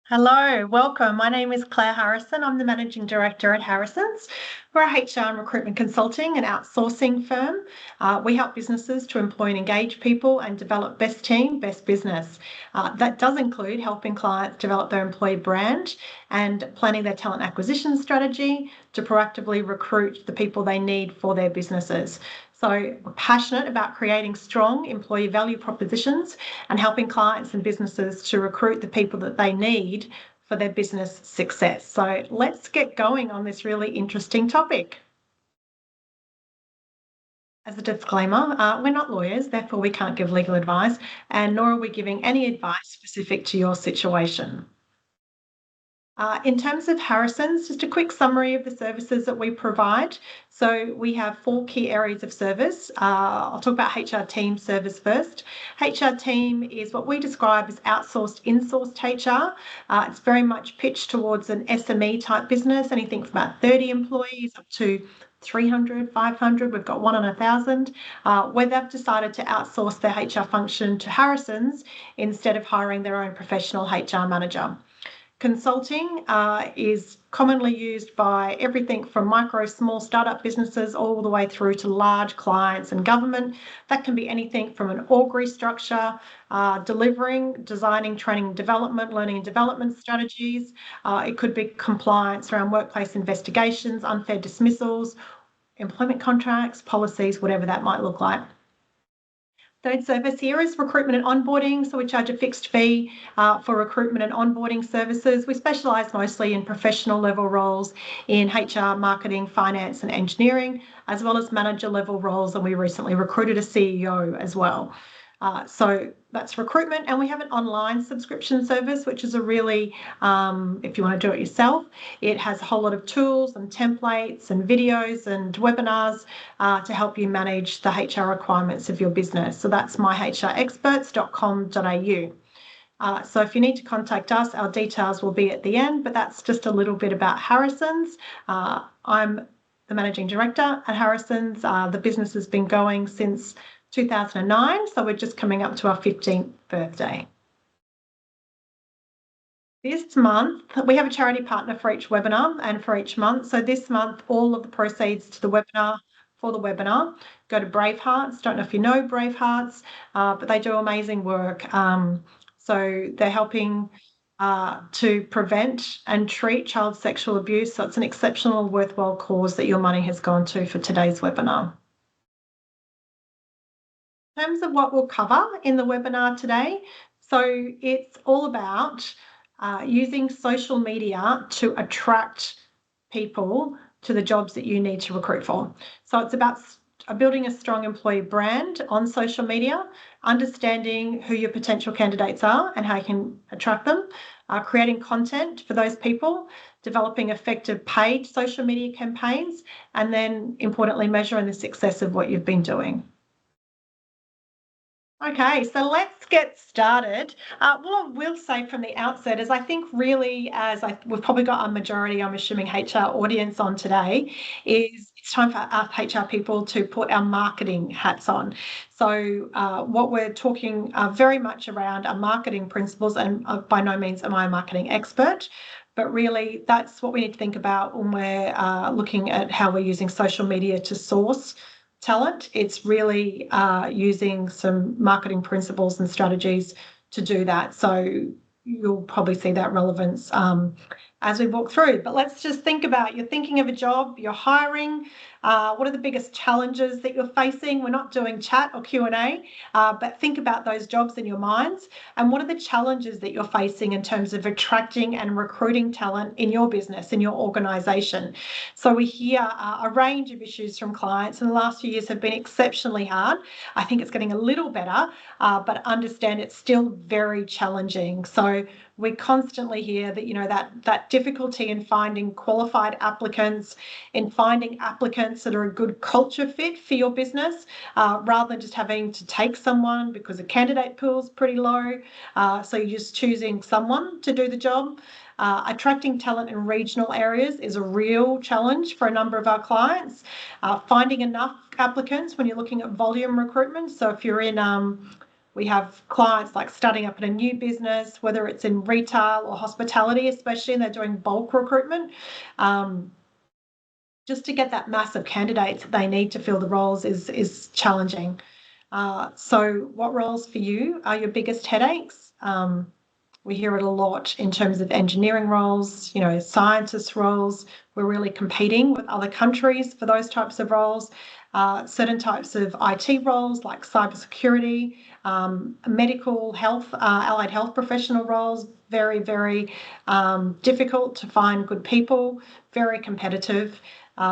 Hello, welcome. My name is Claire Harrison. I'm the Managing Director at Harrison's. We're a HR and recruitment consulting and outsourcing firm. We help businesses to employ and engage people and develop best team, best business. That does include helping clients develop their employee brand and planning their talent acquisition strategy to proactively recruit the people they need for their businesses. So we're passionate about creating strong employee value propositions and helping clients and businesses to recruit the people that they need for their business success. So let's get going on this really interesting topic. As a disclaimer, we're not lawyers, therefore we can't give legal advice, and nor are we giving any advice specific to your situation. In terms of Harrison's, just a quick summary of the services that we provide. So we have 4 key areas of service. I'll talk about HR team service first. HR team is what we describe as outsourced, insourced HR. It's very much pitched towards an SME type business, anything from about 30 employees up to 300, 500. We've got one on 1,000, where they've decided to outsource their HR function to Harrison's instead of hiring their own professional HR manager. Consulting is commonly used by everything from micro, small startup businesses all the way through to large clients and government. That can be anything from an org restructure, designing, training and development, learning and development strategies. It could be compliance around workplace investigations, unfair dismissals, employment contracts, policies, whatever that might look like. Third service here is recruitment and onboarding. So we charge a fixed fee for recruitment and onboarding services. We specialise mostly in professional level roles in HR, marketing, finance and engineering, as well as manager level roles. And we recently recruited a CEO as well. So that's recruitment, and we have an online subscription service, which is a really, if you want to do it yourself, it has a whole lot of tools and templates and videos and webinars to help you manage the HR requirements of your business. So that's myhrexperts.com.au. So if you need to contact us, our details will be at the end, but that's just a little bit about Harrison's. I'm the Managing Director at Harrison's. The business has been going since 2009, so we're just coming up to our 15th birthday. This month, we have a charity partner for each webinar and for each month. So this month, all of the proceeds to the webinar go to Bravehearts. Don't know if you know Bravehearts, but they do amazing work. So they're helping to prevent and treat child sexual abuse. So it's an exceptional, worthwhile cause that your money has gone to for today's webinar. In terms of what we'll cover in the webinar today, so it's all about using social media to attract people to the jobs that you need to recruit for. So it's about building a strong employee brand on social media, understanding who your potential candidates are and how you can attract them, creating content for those people, developing effective paid social media campaigns, and then importantly, measuring the success of what you've been doing. Okay, so let's get started. What I will say from the outset is I think really we've probably got a majority, I'm assuming, HR audience on today, is it's time for us HR people to put our marketing hats on. So what we're talking very much around are marketing principles, and by no means am I a marketing expert, but really that's what we need to think about when we're looking at how we're using social media to source talent. It's really using some marketing principles and strategies to do that. So you'll probably see that relevance as we walk through. But let's just think about, you're thinking of a job, you're hiring. What are the biggest challenges that you're facing? We're not doing chat or Q&A, but think about those jobs in your minds. And what are the challenges that you're facing in terms of attracting and recruiting talent in your business, in your organisation? So we hear a range of issues from clients, and the last few years have been exceptionally hard. I think it's getting a little better, but understand it's still very challenging. So we constantly hear that, that difficulty in finding qualified applicants, in finding applicants that are a good culture fit for your business, rather than just having to take someone because the candidate pool is pretty low. So you're just choosing someone to do the job. Attracting talent in regional areas is a real challenge for a number of our clients. Finding enough applicants when you're looking at volume recruitment. So if you're in We have clients like starting up in a new business, whether it's in retail or hospitality, especially, and they're doing bulk recruitment. Just to get that mass of candidates that they need to fill the roles is challenging. So what roles for you are your biggest headaches? We hear it a lot in terms of engineering roles, scientist roles. We're really competing with other countries for those types of roles. Certain types of IT roles like cybersecurity, medical health, allied health professional roles, very, very difficult to find good people, very competitive.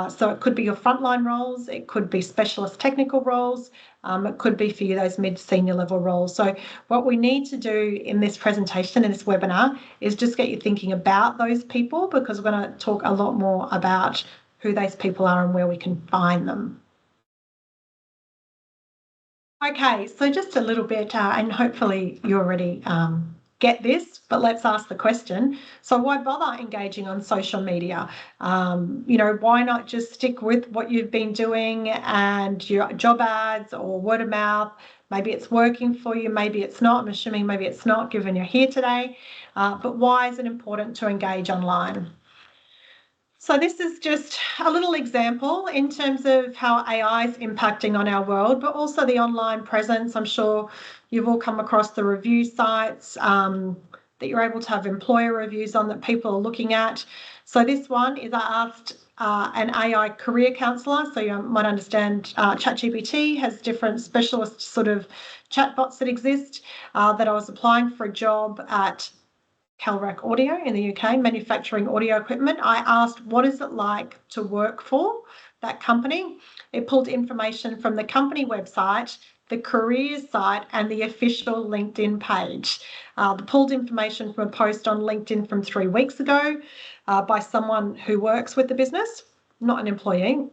So it could be your frontline roles, it could be specialist technical roles, it could be for you those mid-senior level roles. So what we need to do in this presentation, in this webinar, is just get you thinking about those people, because we're going to talk a lot more about who those people are and where we can find them. Okay, so just a little bit, and hopefully you already get this, but let's ask the question. So why bother engaging on social media? Why not just stick with what you've been doing and your job ads or word of mouth? Maybe it's working for you, maybe it's not. I'm assuming maybe it's not, given you're here today. But why is it important to engage online? So this is just a little example in terms of how AI is impacting on our world, but also the online presence. I'm sure you've all come across the review sites that you're able to have employer reviews on that people are looking at. So this one is, I asked an AI career counsellor, so you might understand ChatGPT has different specialist sort of chatbots that exist, that I was applying for a job at Calrac Audio in the UK, manufacturing audio equipment. I asked, what is it like to work for that company? It pulled information from the company website, the careers site, and the official LinkedIn page. The pulled information from a post on LinkedIn from 3 weeks ago by someone who works with the business, not an employee,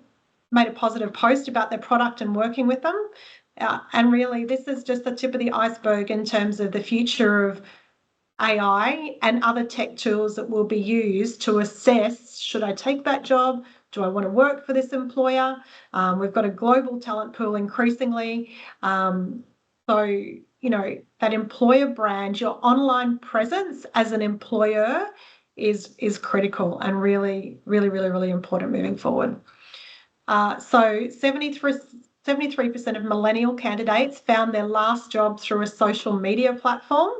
made a positive post about their product and working with them. And really, this is just the tip of the iceberg in terms of the future of AI and other tech tools that will be used to assess, should I take that job? Do I want to work for this employer? We've got a global talent pool increasingly. That employer brand, your online presence as an employer is critical and really, really, really, really important moving forward. So 73% of millennial candidates found their last job through a social media platform.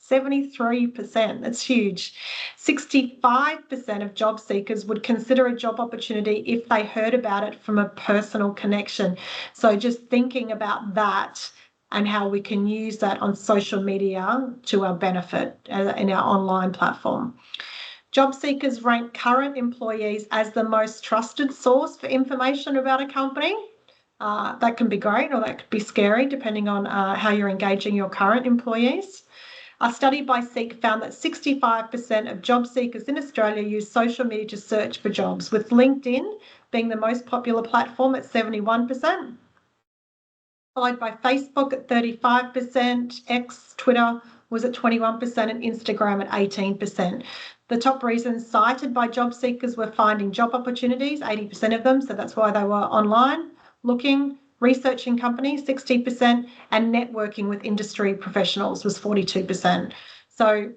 73%, that's huge. 65% of job seekers would consider a job opportunity if they heard about it from a personal connection. So just thinking about that and how we can use that on social media to our benefit in our online platform. Job seekers rank current employees as the most trusted source for information about a company. That can be great, or that could be scary, depending on how you're engaging your current employees. A study by Seek found that 65% of job seekers in Australia use social media to search for jobs, with LinkedIn being the most popular platform at 71%, followed by Facebook at 35%, X, Twitter was at 21%, and Instagram at 18%. The top reasons cited by job seekers were finding job opportunities, 80% of them, so that's why they were online, looking, researching companies, 60%, and networking with industry professionals was 42%. So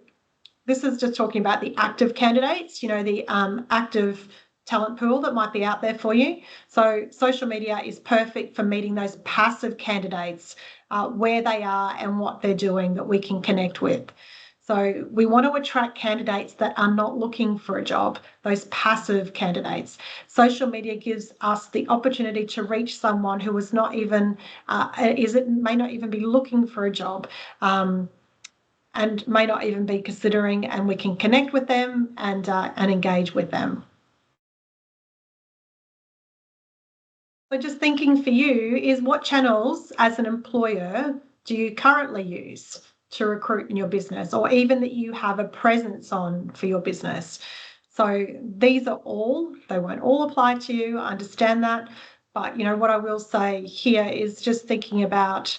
this is just talking about the active candidates, the active talent pool that might be out there for you. So social media is perfect for meeting those passive candidates, where they are and what they're doing, that we can connect with. So we want to attract candidates that are not looking for a job, those passive candidates. Social media gives us the opportunity to reach someone who is not even, may not even be looking for a job, and may not even be considering, and we can connect with them and engage with them. So just thinking for you is, what channels as an employer do you currently use to recruit in your business, or even that you have a presence on for your business? So these are all, they won't all apply to you, I understand that, but what I will say here is just thinking about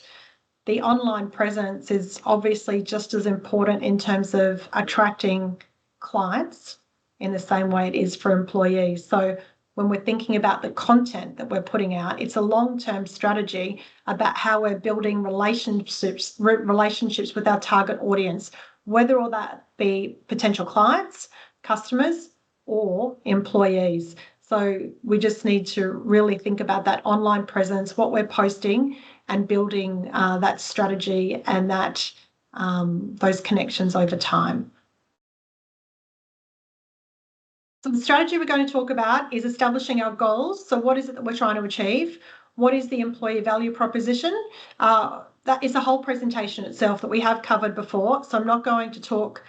the online presence is obviously just as important in terms of attracting clients in the same way it is for employees. So when we're thinking about the content that we're putting out. It's a long-term strategy about how we're building relationships with our target audience, whether or that be potential clients, customers, or employees. So we just need to really think about that online presence, what we're posting, and building that strategy and that those connections over time. So the strategy we're going to talk about is establishing our goals. So what is it that we're trying to achieve? What is the employee value proposition? That is a whole presentation itself that we have covered before. So I'm not going to talk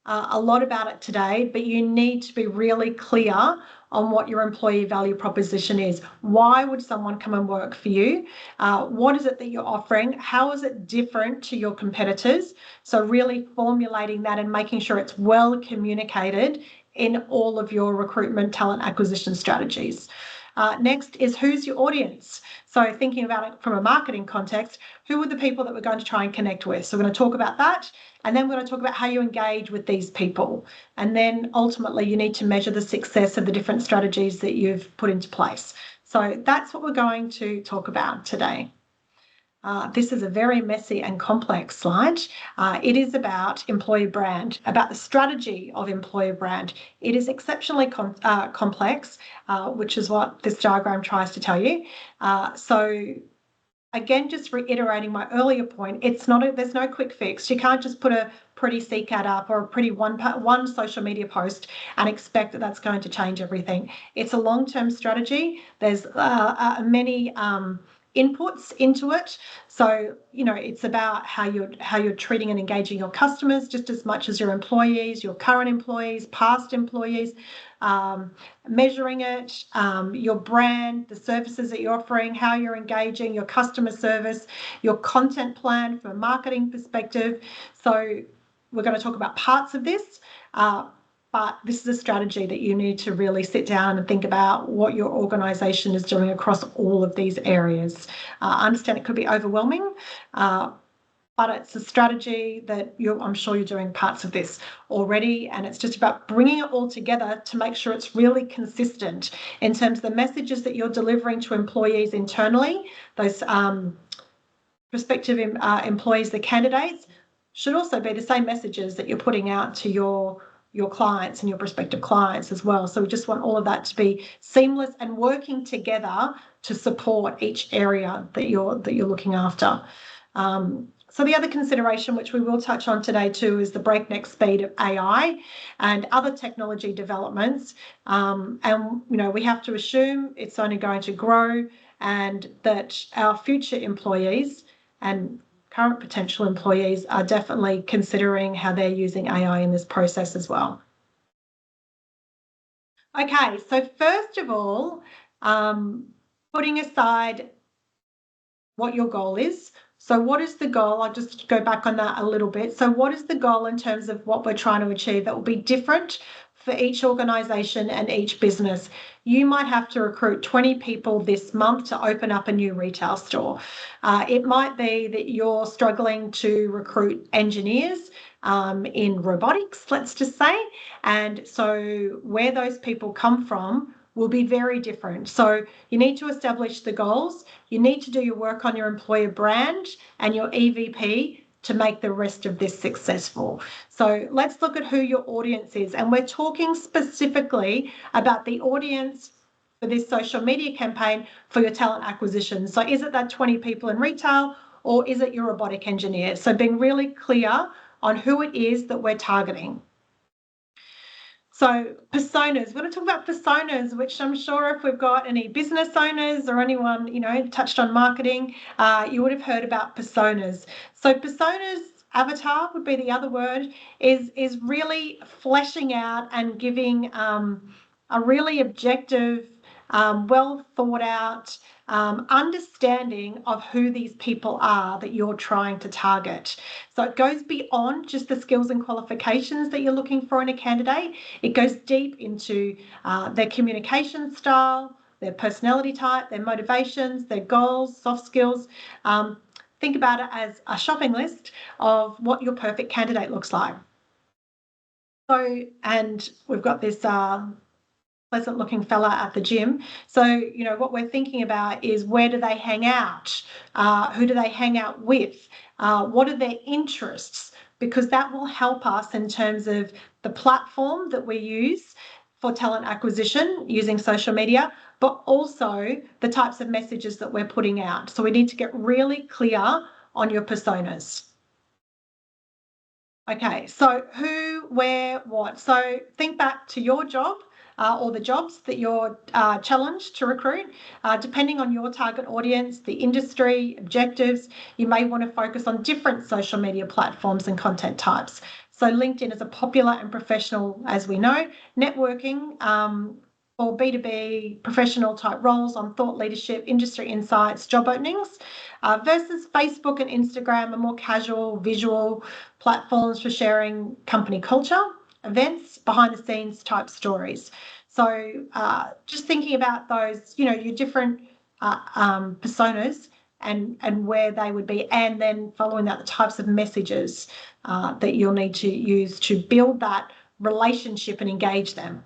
a lot about it today, but you need to be really clear on what your employee value proposition is. Why would someone come and work for you? What is it that you're offering? How is it different to your competitors? So really formulating that and making sure it's well communicated in all of your recruitment talent acquisition strategies. Next is who's your audience? So thinking about it from a marketing context, who are the people that we're going to try and connect with? So we're going to talk about that, and then we're going to talk about how you engage with these people. And then ultimately you need to measure the success of the different strategies that you've put into place. So that's what we're going to talk about today. This is a very messy and complex slide. It is about employer brand, about the strategy of employer brand. It is exceptionally complex, which is what this diagram tries to tell you. So again, just reiterating my earlier point, there's no quick fix. You can't just put a pretty CCAT up or a pretty one social media post and expect that that's going to change everything. It's a long-term strategy. There's many inputs into it. So, it's about how you're treating and engaging your customers just as much as your employees, your current employees, past employees, measuring it, your brand, the services that you're offering, how you're engaging, your customer service, your content plan from a marketing perspective. So we're going to talk about parts of this, but this is a strategy that you need to really sit down and think about what your organisation is doing across all of these areas. I understand it could be overwhelming, but it's a strategy that I'm sure you're doing parts of this already, and it's just about bringing it all together to make sure it's really consistent in terms of the messages that you're delivering to employees internally. Those prospective employees, the candidates, should also be the same messages that you're putting out to your clients and your prospective clients as well. So we just want all of that to be seamless and working together to support each area that you're looking after. So the other consideration, which we will touch on today too, is the breakneck speed of AI and other technology developments. And we have to assume it's only going to grow, and that our future employees and current potential employees are definitely considering how they're using AI in this process as well. Okay, so first of all, putting aside what your goal is. So what is the goal? I'll just go back on that a little bit. So what is the goal in terms of what we're trying to achieve that will be different for each organisation and each business? You might have to recruit 20 people this month to open up a new retail store. It might be that you're struggling to recruit engineers in robotics, let's just say. And so where those people come from will be very different. So you need to establish the goals. You need to do your work on your employer brand and your EVP to make the rest of this successful. So let's look at who your audience is. And we're talking specifically about the audience for this social media campaign for your talent acquisition. So is it that 20 people in retail, or is it your robotic engineer? So being really clear on who it is that we're targeting. So personas, we're going to talk about personas, which I'm sure if we've got any business owners or anyone, touched on marketing, you would have heard about personas. So personas, avatar would be the other word, is really fleshing out and giving a really objective, well thought out understanding of who these people are that you're trying to target. So it goes beyond just the skills and qualifications that you're looking for in a candidate. It goes deep into their communication style, their personality type, their motivations, their goals, soft skills. Think about it as a shopping list of what your perfect candidate looks like. So, and we've got this pleasant looking fella at the gym. So, what we're thinking about is where do they hang out? Who do they hang out with? What are their interests? Because that will help us in terms of the platform that we use for talent acquisition using social media, but also the types of messages that we're putting out. So we need to get really clear on your personas. Okay, so who, where, what? So think back to your job or the jobs that you're challenged to recruit. Depending on your target audience, the industry, objectives, you may want to focus on different social media platforms and content types. So LinkedIn is a popular and professional, as we know, networking or B2B professional type roles on thought leadership, industry insights, job openings, versus Facebook and Instagram are more casual, visual platforms for sharing company culture, events, behind the scenes type stories. So just thinking about those, your different personas and where they would be, and then following that, the types of messages that you'll need to use to build that relationship and engage them.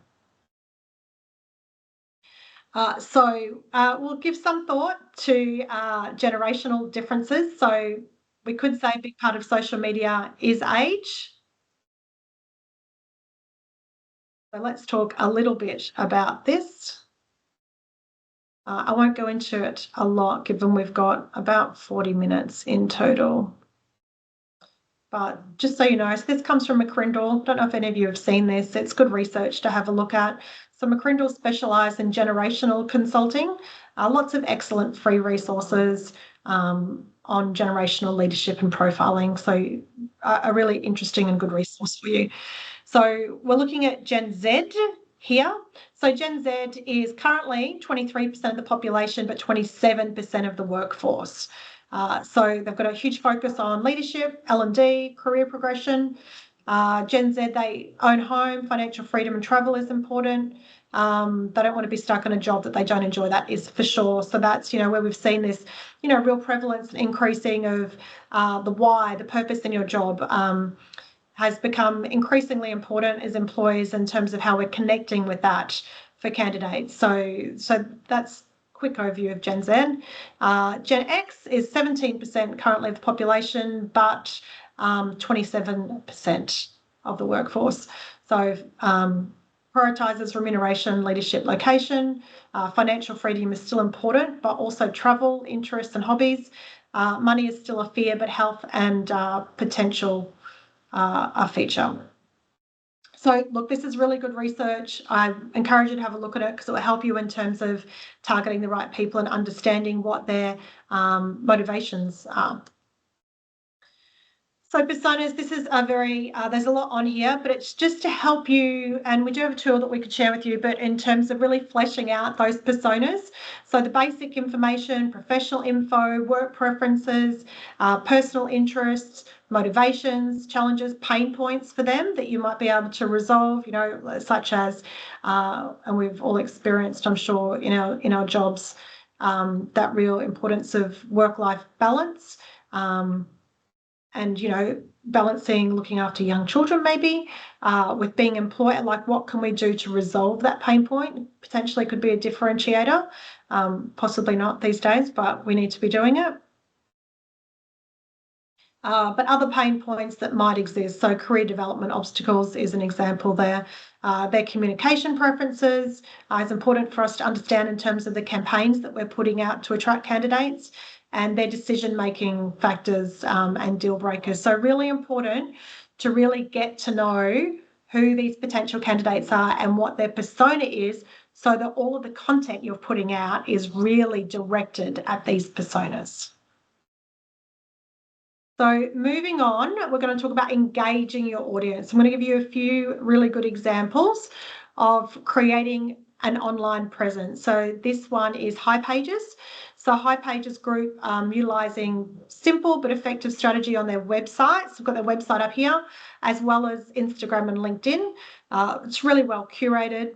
So we'll give some thought to generational differences. So we could say a big part of social media is age. So let's talk a little bit about this. I won't go into it a lot, given we've got about 40 minutes in total. But just so you know, so this comes from McCrindle. Don't know if any of you have seen this. It's good research to have a look at. So McCrindle specialise in generational consulting. Lots of excellent free resources on generational leadership and profiling. So a really interesting and good resource for you. So we're looking at Gen Z here. So Gen Z is currently 23% of the population, but 27% of the workforce. So they've got a huge focus on leadership, L&D, career progression. Gen Z, they own home, financial freedom and travel is important. They don't want to be stuck in a job that they don't enjoy. That is for sure. So that's, where we've seen this, real prevalence and increasing of the why, the purpose in your job has become increasingly important as employers in terms of how we're connecting with that for candidates. So that's quick overview of Gen Z. Gen X is 17% currently of the population, but 27% of the workforce. So prioritises remuneration, leadership, location. Financial freedom is still important, but also travel, interests and hobbies. Money is still a fear, but health and potential a feature. So look, this is really good research. I encourage you to have a look at it because it will help you in terms of targeting the right people and understanding what their motivations are. So personas, this is a very, there's a lot on here, but it's just to help you, and we do have a tool that we could share with you, but in terms of really fleshing out those personas. So the basic information, professional info, work preferences, personal interests, motivations, challenges, pain points for them that you might be able to resolve, such as, and we've all experienced, I'm sure, in our jobs, that real importance of work-life balance. And, balancing looking after young children maybe with being employed, like what can we do to resolve that pain point? Potentially could be a differentiator, possibly not these days, but we need to be doing it. But other pain points that might exist, so career development obstacles is an example there. Their communication preferences is important for us to understand in terms of the campaigns that we're putting out to attract candidates, and their decision-making factors and deal breakers. So really important to really get to know who these potential candidates are and what their persona is, so that all of the content you're putting out is really directed at these personas. So moving on, we're going to talk about engaging your audience. I'm going to give you a few really good examples of creating an online presence. So this one is hipages. So hipages Group utilising simple but effective strategy on their websites. We've got their website up here, as well as Instagram and LinkedIn. It's really well curated,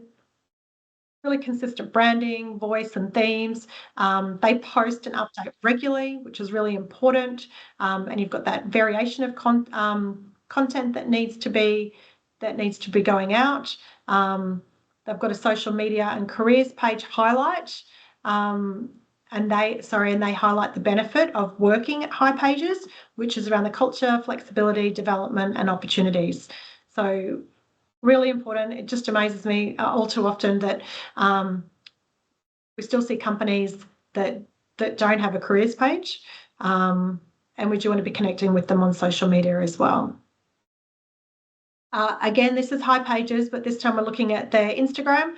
really consistent branding, voice and themes. They post and update regularly, which is really important. And you've got that variation of content that needs to be going out. They've got a social media and careers page highlight, and they highlight the benefit of working at High Pages, which is around the culture, flexibility, development, and opportunities. So really important. It just amazes me all too often that we still see companies that don't have a careers page, and we do want to be connecting with them on social media as well. Again, this is High Pages, but this time we're looking at their Instagram.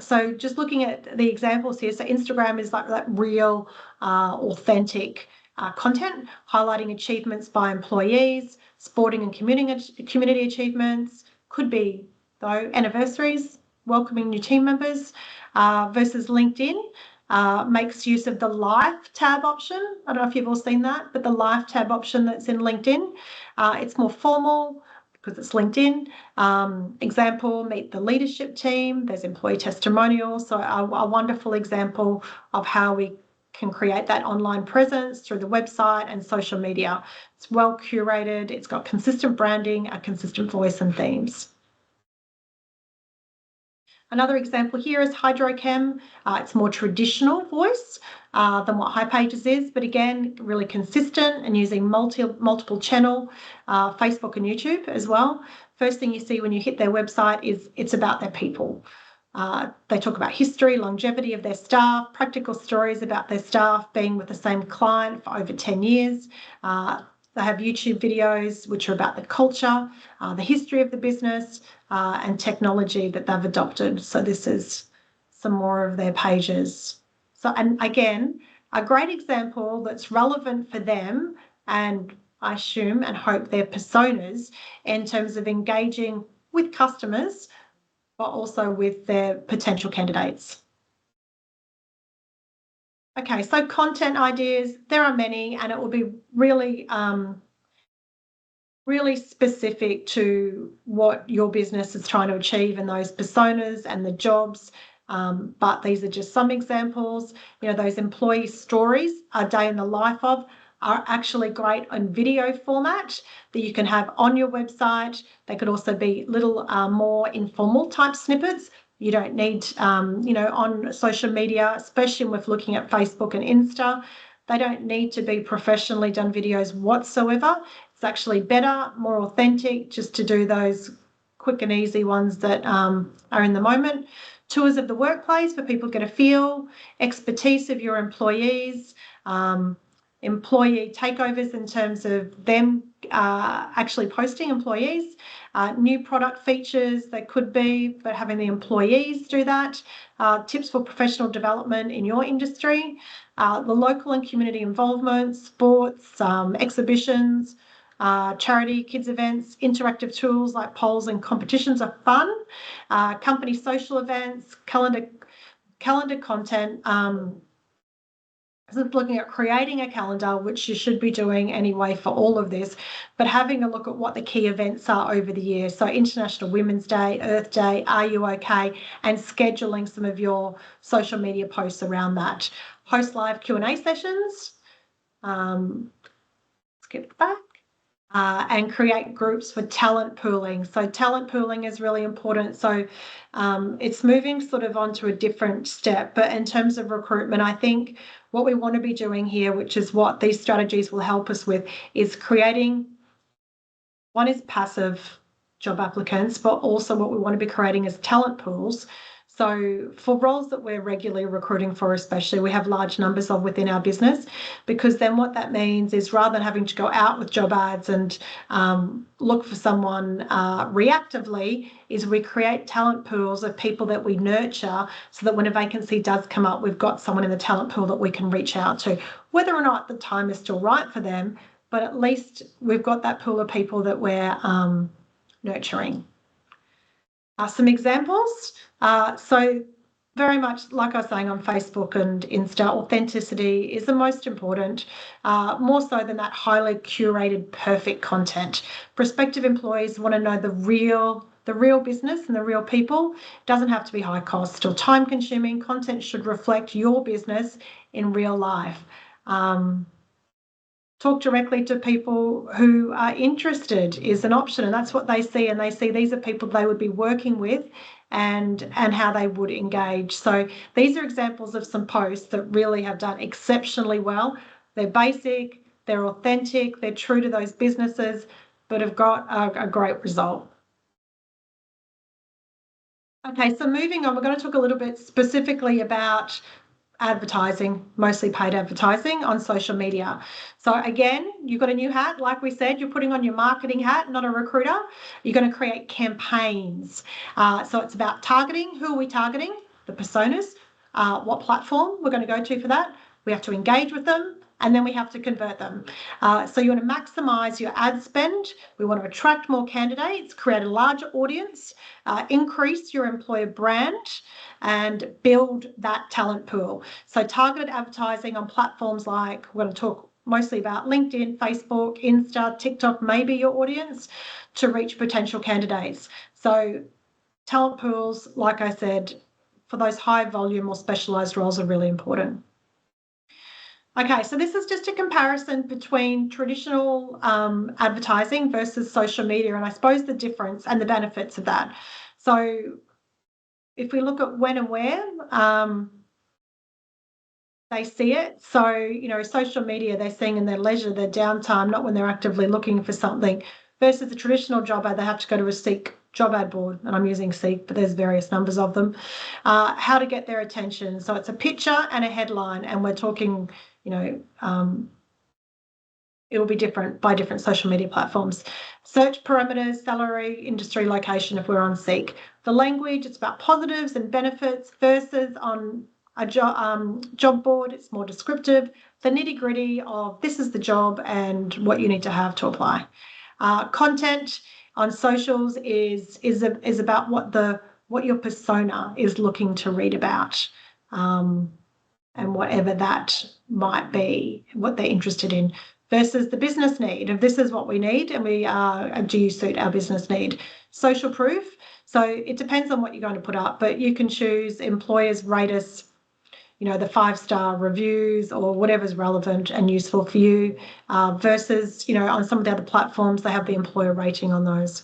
So just looking at the examples here. So Instagram is like that real, authentic content, highlighting achievements by employees, sporting and community achievements, could be, though, anniversaries, welcoming new team members, versus LinkedIn. Makes use of the Life tab option. I don't know if you've all seen that, but the Life tab option that's in LinkedIn, it's more formal, because it's LinkedIn. Example, meet the leadership team. There's employee testimonials. So a wonderful example of how we can create that online presence through the website and social media. It's well curated. It's got consistent branding, a consistent voice and themes. Another example here is Hydrochem. It's more traditional voice than what High Pages is, but again, really consistent and using multiple channel, Facebook and YouTube as well. First thing you see when you hit their website is it's about their people. They talk about history, longevity of their staff, practical stories about their staff being with the same client for over 10 years. They have YouTube videos which are about the culture, the history of the business, and technology that they've adopted. So this is some more of their pages. So, and again, a great example that's relevant for them, and I assume and hope their personas, in terms of engaging with customers, but also with their potential candidates. Okay, so content ideas, there are many, and it will be really really specific to what your business is trying to achieve and those personas and the jobs. But these are just some examples. You know, those employee stories, a day in the life of, are actually great on video format that you can have on your website. They could also be little more informal type snippets. You don't need, on social media, especially with looking at Facebook and Insta, they don't need to be professionally done videos whatsoever. It's actually better, more authentic, just to do those quick and easy ones that are in the moment. Tours of the workplace for people to get a feel, expertise of your employees, employee takeovers in terms of them actually posting employees, new product features they could be, but having the employees do that, tips for professional development in your industry, the local and community involvement, sports, exhibitions, charity, kids events, interactive tools like polls and competitions are fun, company social events, calendar content. Looking at creating a calendar, which you should be doing anyway for all of this, but having a look at what the key events are over the year. So International Women's Day, Earth Day, Are You OK? And scheduling some of your social media posts around that. Host live Q&A sessions. Skip back. And create groups for talent pooling. So talent pooling is really important. So it's moving sort of onto a different step. But in terms of recruitment, I think what we want to be doing here, which is what these strategies will help us with, is creating, one is passive job applicants, but also what we want to be creating is talent pools. So for roles that we're regularly recruiting for, especially, we have large numbers of within our business, because then what that means is rather than having to go out with job ads and look for someone reactively, is we create talent pools of people that we nurture so that when a vacancy does come up, we've got someone in the talent pool that we can reach out to, whether or not the time is still right for them, but at least we've got that pool of people that we're nurturing. Some examples. So very much like I was saying on Facebook and Insta, authenticity is the most important, more so than that highly curated, perfect content. Prospective employees want to know the real business and the real people. It doesn't have to be high cost or time consuming. Content should reflect your business in real life. talk directly to people who are interested is an option, and that's what they see, and they see these are people they would be working with and how they would engage. So these are examples of some posts that really have done exceptionally well. They're basic, they're authentic, they're true to those businesses, but have got a great result. Okay, so moving on, we're going to talk a little bit specifically about advertising, mostly paid advertising on social media. So again, you've got a new hat. Like we said, you're putting on your marketing hat, not a recruiter. You're going to create campaigns. So it's about targeting. Who are we targeting? The personas. What platform we're going to go to for that. We have to engage with them, and then we have to convert them. So you want to maximize your ad spend. We want to attract more candidates, create a larger audience, increase your employer brand, and build that talent pool. So targeted advertising on platforms like, we're going to talk mostly about LinkedIn, Facebook, Insta, TikTok, maybe your audience, to reach potential candidates. So talent pools, like I said, for those high volume or specialised roles are really important. Okay, so this is just a comparison between traditional advertising versus social media, and I suppose the difference and the benefits of that. So if we look at when and where they see it, so, you know, social media, they're seeing in their leisure, their downtime, not when they're actively looking for something, versus the traditional job ad, they have to go to a Seek job ad board, and I'm using Seek, but there's various numbers of them, how to get their attention. So it's a picture and a headline, and we're talking, you know, it will be different by different social media platforms. Search parameters, salary, industry, location if we're on Seek. The language, it's about positives and benefits, versus on a job board, it's more descriptive. The nitty-gritty of this is the job and what you need to have to apply. Content on socials is about what your persona is looking to read about, and whatever that might be, what they're interested in, versus the business need of this is what we need, and do you suit our business need? Social proof. So it depends on what you're going to put up, but you can choose employers rate us, you know, the 5-star reviews or whatever's relevant and useful for you, versus, you know, on some of the other platforms, they have the employer rating on those.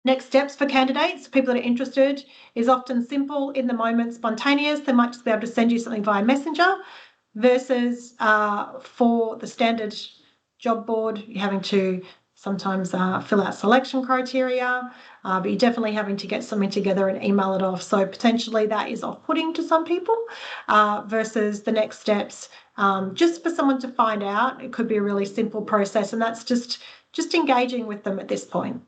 Next steps for candidates, people that are interested, is often simple, in the moment, spontaneous. They might just be able to send you something via Messenger, versus for the standard job board, you're having to sometimes fill out selection criteria, but you're definitely having to get something together and email it off. So potentially that is off-putting to some people, versus the next steps, just for someone to find out. It could be a really simple process, and that's just engaging with them at this point.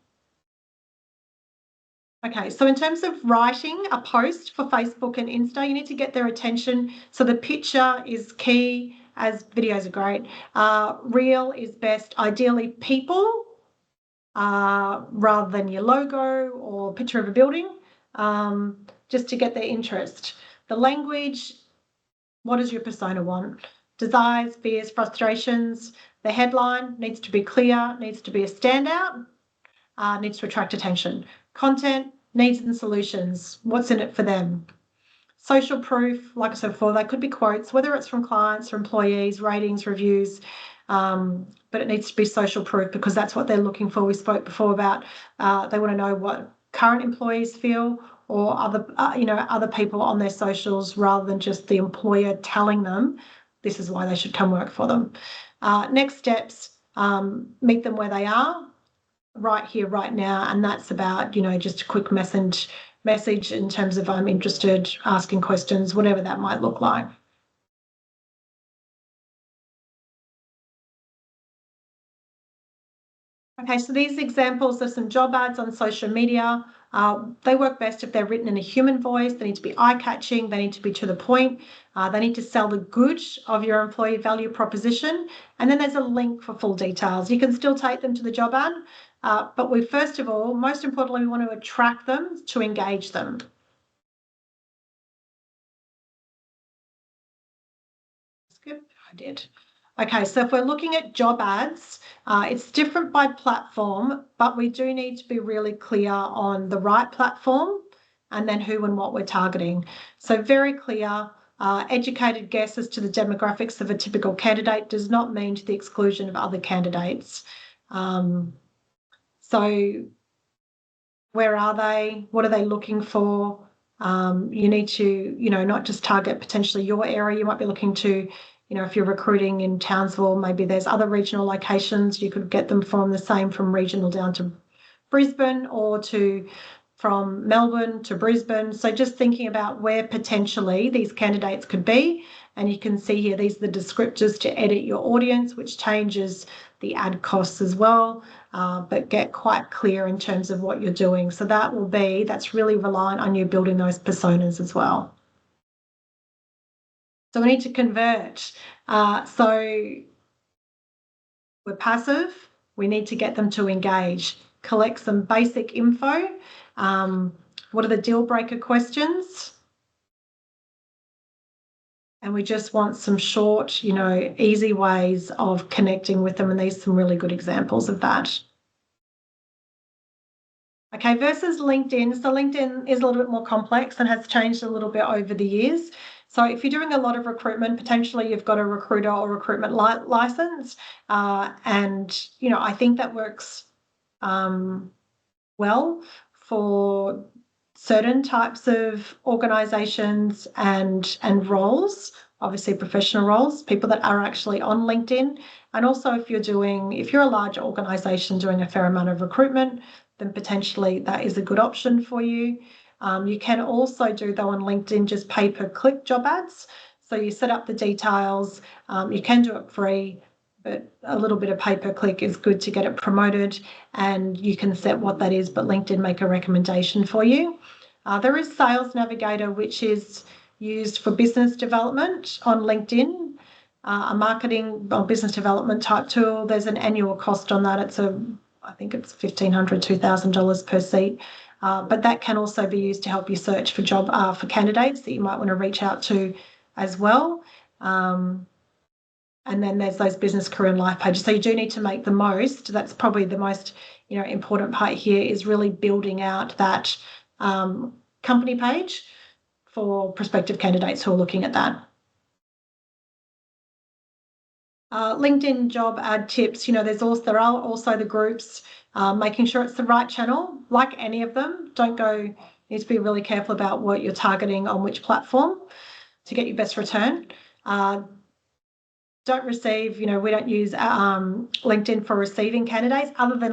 Okay, so in terms of writing a post for Facebook and Insta, you need to get their attention. So the picture is key, as videos are great. Real is best, ideally people, rather than your logo or picture of a building, just to get their interest. The language, what does your persona want? Desires, fears, frustrations. The headline needs to be clear, needs to be a standout, needs to attract attention. Content, needs and solutions, what's in it for them? Social proof, like I said before, they could be quotes, whether it's from clients or employees, ratings, reviews, but it needs to be social proof because that's what they're looking for. We spoke before about they want to know what current employees feel, or other people on their socials, rather than just the employer telling them this is why they should come work for them. Next steps, meet them where they are, right here, right now, and that's about, you know, just a quick message in terms of I'm interested, asking questions, whatever that might look like. Okay, so these examples are some job ads on social media. They work best if they're written in a human voice. They need to be eye-catching. They need to be to the point. They need to sell the good of your employee value proposition. And then there's a link for full details. You can still take them to the job ad, but we, first of all, most importantly, we want to attract them to engage them. Skip, I did. Okay, so if we're looking at job ads, it's different by platform, but we do need to be really clear on the right platform and then who and what we're targeting. So very clear, Educated guess as to the demographics of a typical candidate does not mean to the exclusion of other candidates. So where are they? What are they looking for? You need to, not just target potentially your area. You might be looking to, if you're recruiting in Townsville, maybe there's other regional locations. You could get them from regional down to Brisbane or from Melbourne to Brisbane. So just thinking about where potentially these candidates could be. And you can see here, these are the descriptors to edit your audience, which changes the ad costs as well, but get quite clear in terms of what you're doing. So that's really reliant on you building those personas as well. So we need to convert. So we're passive. We need to get them to engage, collect some basic info. What are the deal breaker questions? And we just want some short, easy ways of connecting with them. And these are some really good examples of that. Okay, versus LinkedIn. So LinkedIn is a little bit more complex and has changed a little bit over the years. So if you're doing a lot of recruitment, potentially you've got a recruiter or recruitment license. And, I think that works well for certain types of organisations and roles, obviously professional roles, people that are actually on LinkedIn. And also if you're a large organisation doing a fair amount of recruitment, then potentially that is a good option for you. You can also do, though, on LinkedIn just pay-per-click job ads. So you set up the details. You can do it free, but a little bit of pay-per-click is good to get it promoted, and you can set what that is, but LinkedIn make a recommendation for you. There is Sales Navigator, which is used for business development on LinkedIn, a marketing or business development type tool. There's an annual cost on that. I think it's $1,500, $2,000 per seat. But that can also be used to help you search for for candidates that you might want to reach out to as well. And then there's those business, career and life pages. So you do need to make the most. That's probably the most important part here, is really building out that company page for prospective candidates who are looking at that. LinkedIn job ad tips. There are also the groups, making sure it's the right channel. Like any of them, you need to be really careful about what you're targeting on which platform to get your best return. Don't receive, we don't use LinkedIn for receiving candidates other than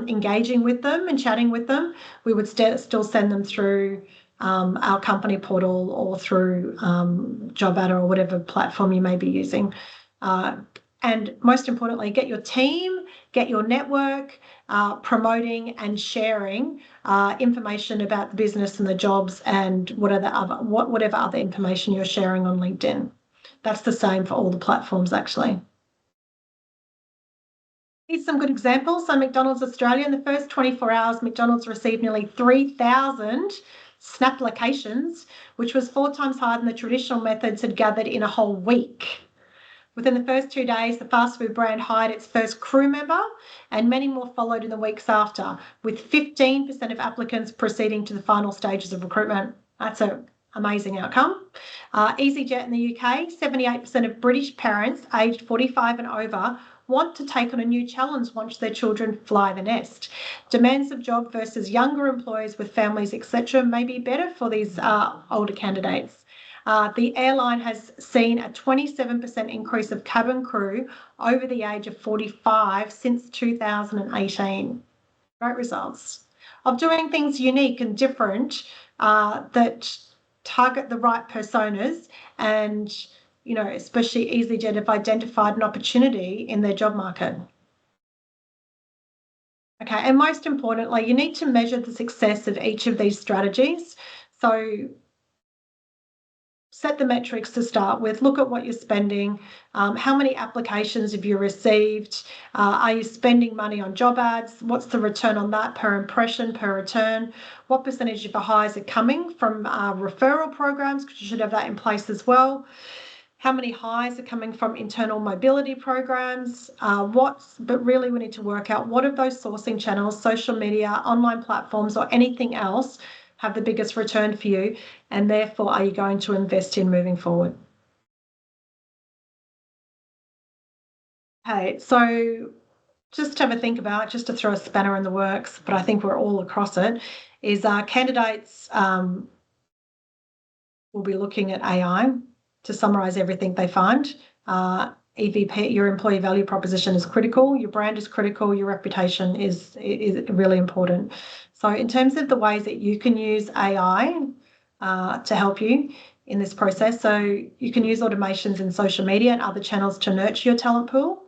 engaging with them and chatting with them. We would still send them through our company portal or through JobAdder or whatever platform you may be using. And most importantly, get your team, get your network promoting and sharing information about the business and the jobs and whatever other information you're sharing on LinkedIn. That's the same for all the platforms, actually. Here's some good examples. So McDonald's Australia, in the first 24 hours, McDonald's received nearly 3,000 snap locations, which was 4 times higher than the traditional methods had gathered in a whole week. Within the first 2 days, the fast food brand hired its first crew member, and many more followed in the weeks after, with 15% of applicants proceeding to the final stages of recruitment. That's an amazing outcome. EasyJet in the UK, 78% of British parents aged 45 and over want to take on a new challenge once their children fly the nest. Demands of job versus younger employers with families, etc., may be better for these older candidates. The airline has seen a 27% increase of cabin crew over the age of 45 since 2018. Great results of doing things unique and different that target the right personas, and especially EasyJet have identified an opportunity in their job market. Okay, and most importantly, you need to measure the success of each of these strategies. So set the metrics to start with. Look at what you're spending. How many applications have you received? Are you spending money on job ads? What's the return on that per impression, per return? What percentage of the hires are coming from referral programs? Because you should have that in place as well. How many hires are coming from internal mobility programs? But really we need to work out what of those sourcing channels, social media, online platforms, or anything else have the biggest return for you, and therefore are you going to invest in moving forward? Okay, so just to have a think about, just to throw a spanner in the works, but I think we're all across it, is candidates will be looking at AI to summarise everything they find. EVP, your employee value proposition is critical, your brand is critical, your reputation is really important. So in terms of the ways that you can use AI to help you in this process, so you can use automations in social media and other channels to nurture your talent pool,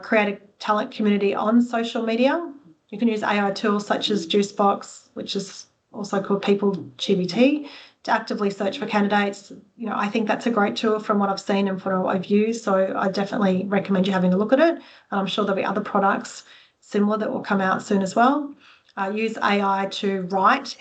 create a talent community on social media. You can use AI tools such as Juicebox, which is also called PeopleGPT, to actively search for candidates. I think that's a great tool from what I've seen and from what I've used. So I definitely recommend you having a look at it. And I'm sure there'll be other products similar that will come out soon as well. Use AI to write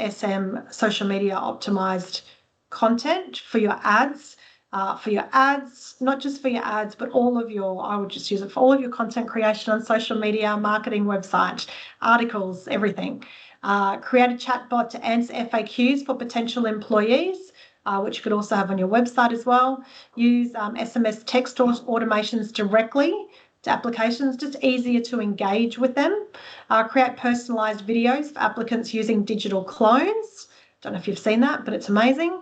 social media optimized content for your ads. Not just for your ads, but I would just use it for all of your content creation on social media, marketing, website, articles, everything. Create a chatbot to answer FAQs for potential employees, which you could also have on your website as well. Use SMS text automations directly to applications, just easier to engage with them. Create personalised videos for applicants using digital clones. Don't know if you've seen that, but it's amazing.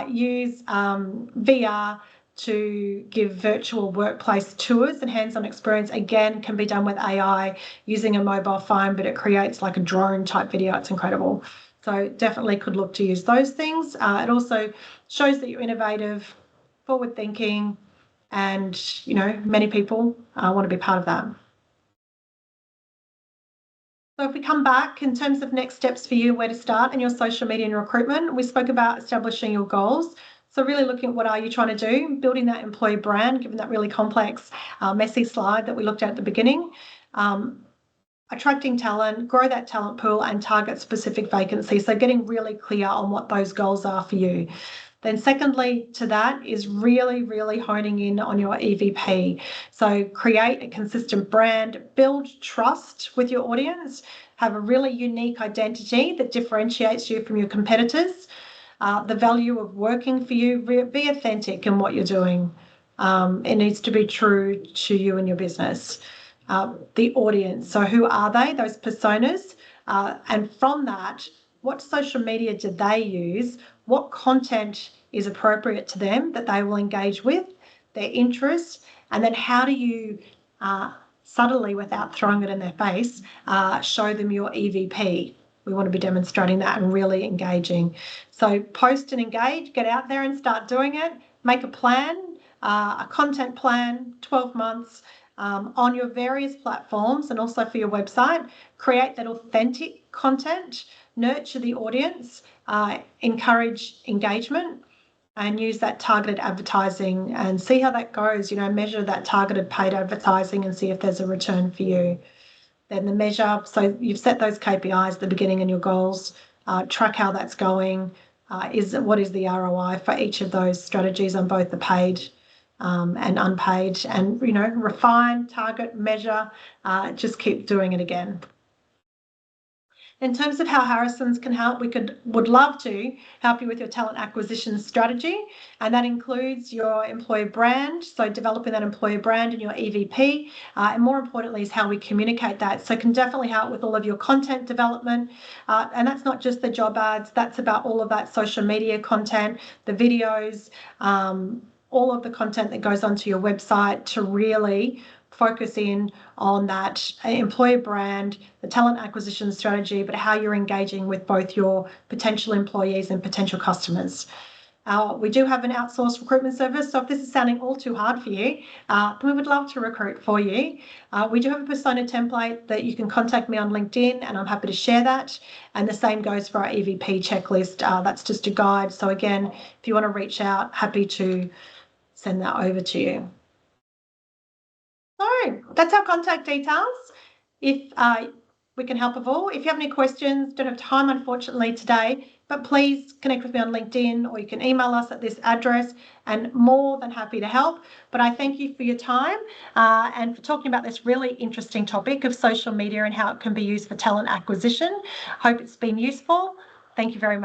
Use VR to give virtual workplace tours and hands-on experience. Again, can be done with AI using a mobile phone, but it creates like a drone type video. It's incredible. So definitely could look to use those things. It also shows that you're innovative, forward thinking, and many people want to be part of that. So if we come back in terms of next steps for you, where to start in your social media and recruitment, we spoke about establishing your goals. So really looking at what are you trying to do, building that employee brand, given that really complex, messy slide that we looked at the beginning. Attracting talent, grow that talent pool and target specific vacancies. So getting really clear on what those goals are for you. Then secondly to that is really, really honing in on your EVP. So create a consistent brand, build trust with your audience, have a really unique identity that differentiates you from your competitors. The value of working for you, be authentic in what you're doing. It needs to be true to you and your business. The audience, so who are they, those personas? And from that, what social media do they use? What content is appropriate to them that they will engage with, their interests, and then how do you subtly, without throwing it in their face, show them your EVP? We want to be demonstrating that and really engaging. So post and engage, get out there and start doing it. Make a plan, a content plan, 12 months on your various platforms and also for your website. Create that authentic content, nurture the audience, encourage engagement, and use that targeted advertising and see how that goes. Measure that targeted paid advertising and see if there's a return for you. Then the measure, so you've set those KPIs at the beginning and your goals, track how that's going, what is the ROI for each of those strategies on both the paid and unpaid, and refine, target, measure, just keep doing it again. In terms of how Harrison's can help, would love to help you with your talent acquisition strategy, and that includes your employer brand, so developing that employer brand and your EVP, and more importantly is how we communicate that. So can definitely help with all of your content development, and that's not just the job ads, that's about all of that social media content, the videos, all of the content that goes onto your website to really focus in on that employer brand, the talent acquisition strategy, but how you're engaging with both your potential employees and potential customers. We do have an outsourced recruitment service, so if this is sounding all too hard for you, we would love to recruit for you. We do have a persona template that you can contact me on LinkedIn, and I'm happy to share that. And the same goes for our EVP checklist. That's just a guide. So again, if you want to reach out, happy to send that over to you. So that's our contact details. If we can help at all. If you have any questions, don't have time unfortunately today, but please connect with me on LinkedIn or you can email us at this address, and more than happy to help. But I thank you for your time and for talking about this really interesting topic of social media and how it can be used for talent acquisition. Hope it's been useful. Thank you very much.